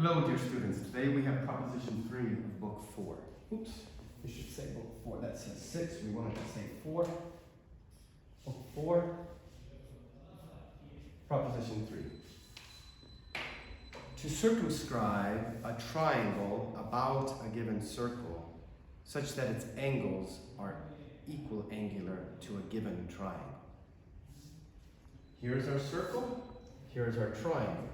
Hello, dear students. Today we have proposition 3 of book 4. Oops, we should say book 4. That says 6. We wanted to say 4. Book 4, proposition 3. To circumscribe a triangle about a given circle such that its angles are equiangular to a given triangle. Here's our circle. Here's our triangle.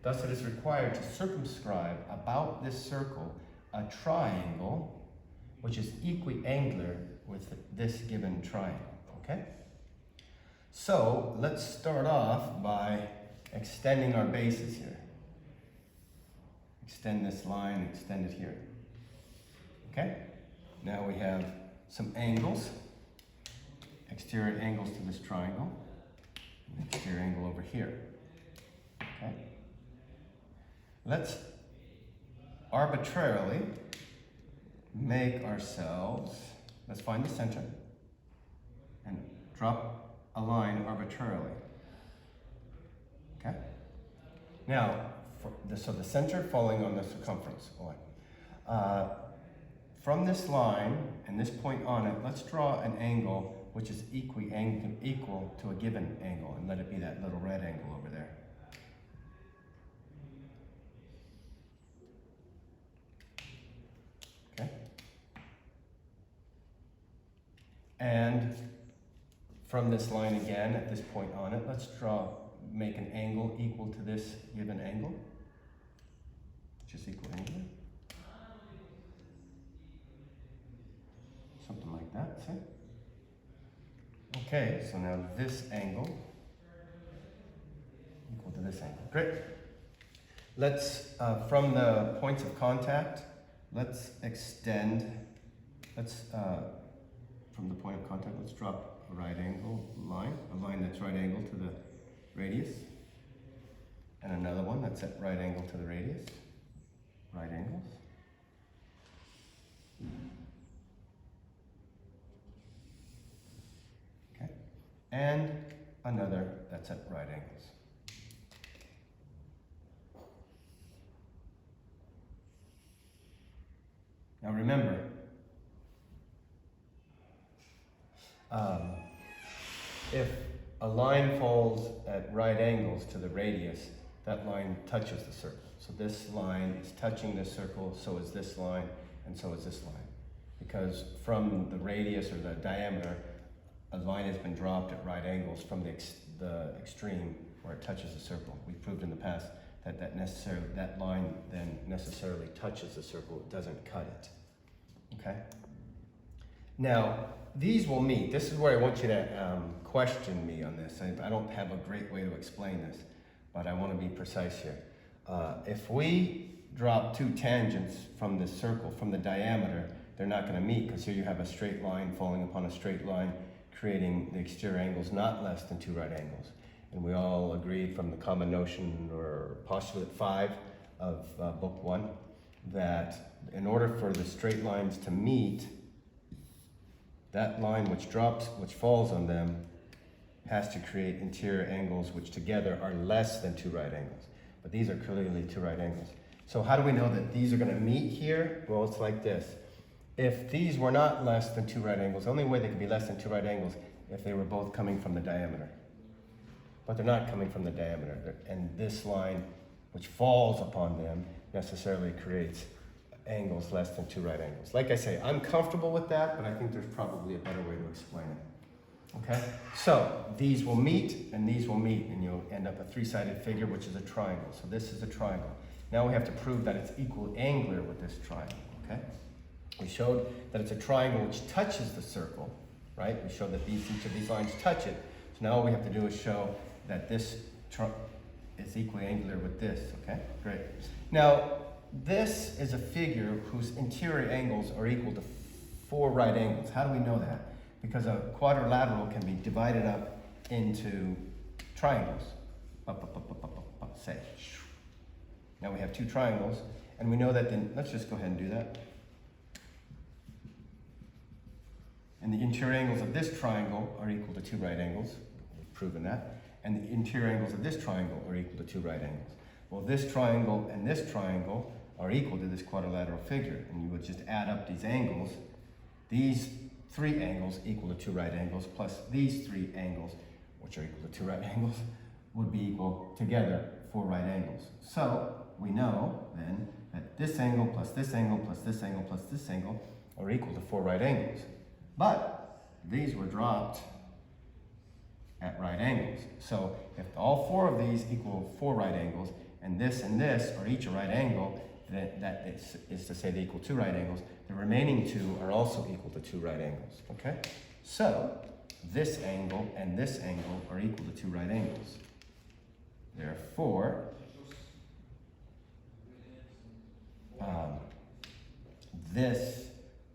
Thus, it is required to circumscribe about this circle a triangle which is equiangular with this given triangle, okay? So, let's start off by extending our bases here. Extend this line, extend it here, okay? Now we have some angles, exterior angles to this triangle, and exterior angle over here, okay? Let's arbitrarily make ourselves, let's find the center and drop a line arbitrarily. Okay? Now, so the center falling on the circumference. From this line and this point on it, let's draw an angle which is equal to a given angle, and let it be that little red angle over there. And from this line again, at this point on it, let's make an angle equal to this given angle, which is equiangular. Something like that, see? Okay, so now this angle equal to this angle. Great. Let's, from the points of contact, let's extend, from the point of contact, let's drop a right angle line, a line that's right angle to the radius, and another one that's at right angle to the radius, right angles. Okay, and another that's at right angles. Now remember, if a line falls at right angles to the radius, that line touches the circle. So this line is touching this circle, so is this line, and so is this line. Because from the radius or the diameter, a line has been dropped at right angles from the extreme where it touches the circle. We've proved in the past that that line then necessarily touches the circle, it doesn't cut it. Okay? Now, these will meet. This is where I want you to question me on this. I don't have a great way to explain this, but I want to be precise here. If we drop two tangents from this circle, from the diameter, they're not going to meet, because here you have a straight line falling upon a straight line, creating the exterior angles not less than two right angles. And we all agreed from the common notion or postulate 5 of book 1 that in order for the straight lines to meet, that line which falls on them has to create interior angles which together are less than two right angles. But these are clearly two right angles. So how do we know that these are going to meet here? Well, it's like this. If these were not less than two right angles, the only way they could be less than two right angles if they were both coming from the diameter. But they're not coming from the diameter. And this line which falls upon them necessarily creates angles less than two right angles. Like I say, I'm comfortable with that, but I think there's probably a better way to explain it. Okay? So these will meet and these will meet, and you'll end up a three-sided figure, which is a triangle. So this is a triangle. Now we have to prove that it's equiangular with this triangle. Okay? We showed that it's a triangle which touches the circle, right? We showed that each of these lines touch it. So now all we have to do is show that this is equiangular with this. Okay? Great. Now, this is a figure whose interior angles are equal to 4 right angles. How do we know that? Because a quadrilateral can be divided up into triangles. Say. Now we have 2 triangles, and we know that then, let's just go ahead and do that. And the interior angles of this triangle are equal to 2 right angles. We've proven that. And the interior angles of this triangle are equal to 2 right angles. Well, this triangle and this triangle are equal to this quadrilateral figure, and you would just add up these angles. These 3 angles equal to 2 right angles, plus these 3 angles, which are equal to 2 right angles, would be equal together 4 right angles. So we know then that this angle plus this angle plus this angle plus this angle are equal to 4 right angles. But these were dropped at right angles. So if all 4 of these equal 4 right angles, and this are each a right angle, then that is to say they equal 2 right angles, the remaining 2 are also equal to 2 right angles, okay? So this angle and this angle are equal to 2 right angles. Therefore, this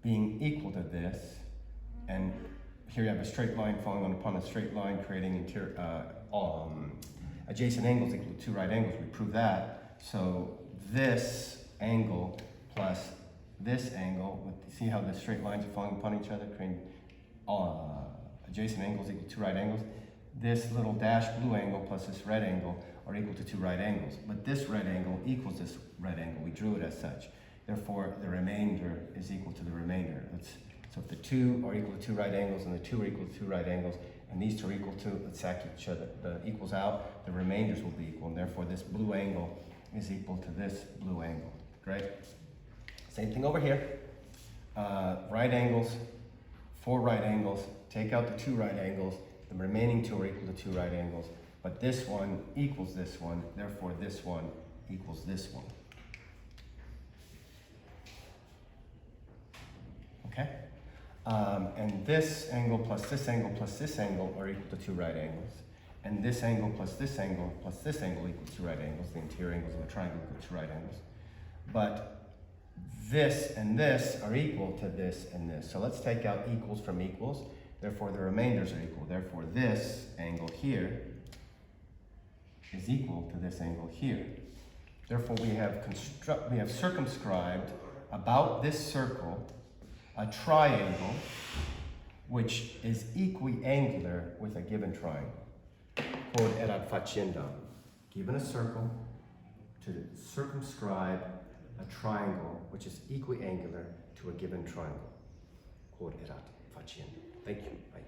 being equal to this, and here you have a straight line falling upon a straight line, creating adjacent angles equal to 2 right angles. We prove that. So this angle plus this angle, see how the straight lines are falling upon each other, creating adjacent angles equal to 2 right angles. This little dashed blue angle plus this red angle are equal to 2 right angles. But this red angle equals this red angle. We drew it as such. Therefore, the remainder is equal to the remainder. So if the 2 are equal to 2 right angles and the 2 are equal to 2 right angles, and these 2 are equal to, let's sack each other, the equals out, the remainders will be equal, and therefore this blue angle is equal to this blue angle. Great? Same thing over here. Right angles, 4 right angles, take out the 2 right angles, the remaining 2 are equal to 2 right angles, but this one equals this one, therefore this one equals this one. Okay? And this angle plus this angle plus this angle are equal to 2 right angles. And this angle plus this angle plus this angle equals 2 right angles. The interior angles of the triangle equal 2 right angles. But this and this are equal to this and this. So let's take out equals from equals. Therefore, the remainders are equal. Therefore, this angle here is equal to this angle here. Therefore, we have circumscribed about this circle a triangle which is equiangular with a given triangle. Quod erat faciendam. Given a circle, to circumscribe a triangle which is equiangular to a given triangle. Quod erat faciendam. Thank you. Bye.